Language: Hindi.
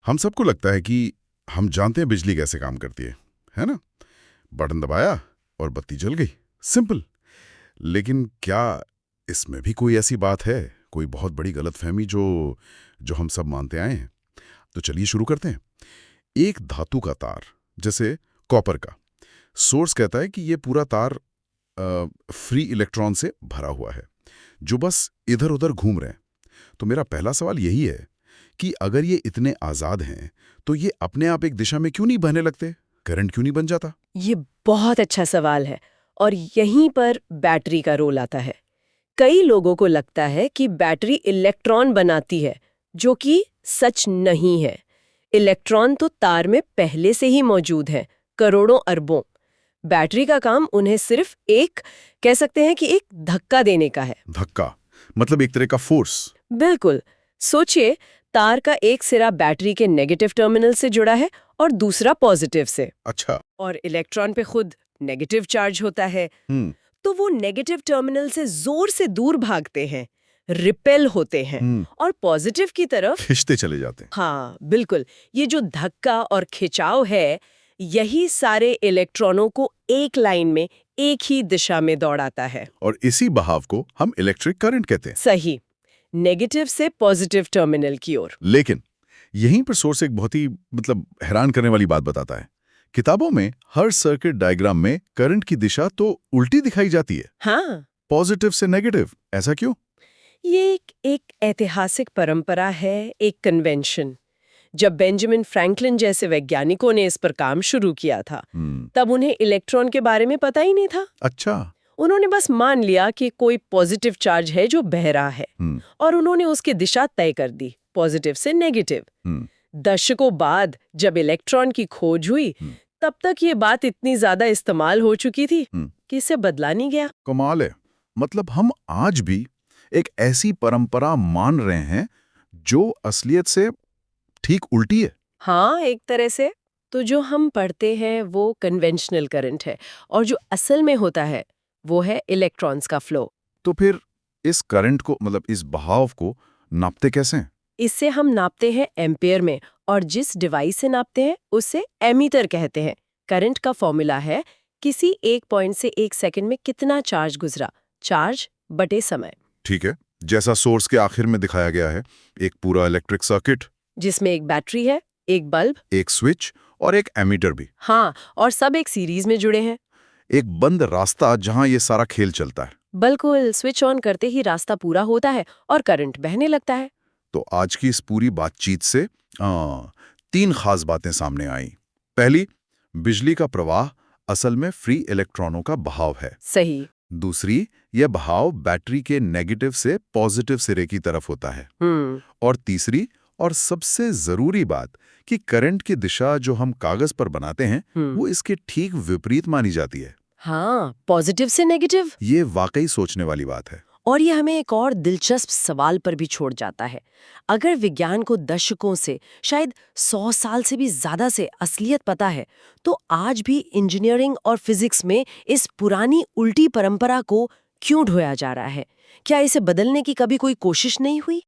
हम सबको लगता है कि हम जानते हैं बिजली कैसे काम करती है ना? बटन दबाया और बत्ती जल गई, सिंपल। लेकिन क्या इसमें भी कोई ऐसी बात है, कोई बहुत बड़ी गलतफहमी जो जो हम सब मानते आए हैं? तो चलिए शुरू करते हैं। एक धातु का तार, जैसे कॉपर का, सोर्स कहता है कि ये पूरा तार फ्री इलेक्ट्रॉन से भरा हुआ है, जो बस इधर उधर घूम रहे हैं। तो मेरा पहला सवाल यही है कि अगर ये इतने आजाद हैं, तो ये अपने आप एक दिशा में क्यों नहीं बहने लगते? करंट क्यों नहीं बन जाता? ये बहुत अच्छा सवाल है और यहीं पर बैटरी का रोल आता है। कई लोगों को लगता है कि बैटरी इलेक्ट्रॉन बनाती है, जो कि सच नहीं है। इलेक्ट्रॉन तो तार में पहले से ही मौजूद हैं, करोड़ों अरबों। बैटरी का काम उन्हें सिर्फ कह सकते हैं कि एक धक्का देने का है। धक्का मतलब एक तरह का फोर्स? बिल्कुल। सोचिए, तार का एक सिरा बैटरी के नेगेटिव टर्मिनल से जुड़ा है और दूसरा पॉजिटिव से। अच्छा। और इलेक्ट्रॉन पे खुद नेगेटिव चार्ज होता है, तो वो नेगेटिव टर्मिनल से जोर से दूर भागते हैं, रिपेल होते हैं और पॉजिटिव की तरफ खिंचते चले जाते हैं। हाँ बिल्कुल। ये जो धक्का और खिंचाव है, यही सारे इलेक्ट्रॉनों को एक लाइन में एक ही दिशा में दौड़ाता है। और इसी बहाव को हम इलेक्ट्रिक करंट कहते हैं। सही, नेगेटिव से पॉजिटिव टर्मिनल की ओर। लेकिन यहीं पर सोर्स एक बहुत ही हैरान करने वाली बात बताता है। किताबों में हर सर्किट डायग्राम में करंट की दिशा तो उल्टी दिखाई जाती है। हाँ, पॉजिटिव से नेगेटिव, ऐसा क्यों? ये एक ऐतिहासिक परंपरा है, एक कन्वेंशन। जब बेंजामिन फ्रैंकलिन जैसे वैज्ञानिकों ने इस पर काम शुरू किया था, तब उन्हें इलेक्ट्रॉन के बारे में पता ही नहीं था। अच्छा। उन्होंने बस मान लिया कि कोई पॉजिटिव चार्ज है जो बह रहा है, और उन्होंने उसकी दिशा तय कर दी, पॉजिटिव से नेगेटिव। दशकों बाद जब इलेक्ट्रॉन की खोज हुई, तब तक ये बात इतनी ज्यादा इस्तेमाल हो चुकी थी कि इसे बदला नहीं गया। कमाल है। मतलब हम आज भी एक ऐसी परंपरा मान रहे हैं जो असलियत से ठीक उल्टी है। हाँ, एक तरह से। तो जो हम पढ़ते हैं वो कन्वेंशनल करंट है, और जो असल में होता है वो है इलेक्ट्रॉन्स का फ्लो। तो फिर इस करंट को, इस बहाव को नापते कैसे हैं? इससे हम नापते हैं एम्पेयर में, और जिस डिवाइस से नापते हैं उसे एमीटर कहते हैं। करंट का फॉर्मूला है किसी एक पॉइंट से एक सेकंड में कितना चार्ज गुजरा, चार्ज बटे समय। ठीक है, जैसा सोर्स के आखिर में दिखाया गया है, एक पूरा इलेक्ट्रिक सर्किट जिसमें एक बैटरी है, एक बल्ब, एक स्विच और एक एमीटर भी। हाँ, और सब एक सीरीज में जुड़े हैं। एक बंद रास्ता जहां ये सारा खेल चलता है। बिल्कुल, स्विच ऑन करते ही रास्ता पूरा होता है और करंट बहने लगता है। तो आज की इस पूरी बातचीत से तीन खास बातें सामने आई। पहली, बिजली का प्रवाह असल में फ्री इलेक्ट्रॉनों का बहाव है। सही। दूसरी, यह बहाव बैटरी के नेगेटिव से पॉजिटिव सिरे की तरफ होता है। और तीसरी और सबसे जरूरी बात कि करंट की दिशा जो हम कागज पर बनाते हैं वो इसके ठीक विपरीत मानी जाती है। हाँ, पॉजिटिव से नेगेटिव। ये वाकई सोचने वाली बात है। और ये हमें एक और दिलचस्प सवाल पर भी छोड़ जाता है। अगर विज्ञान को दशकों से, शायद 100 साल से भी ज्यादा से असलियत पता है, तो आज भी इंजीनियरिंग और फिजिक्स में इस पुरानी उल्टी परंपरा को क्यों ढोया जा रहा है? क्या इसे बदलने की कभी कोई कोशिश नहीं हुई?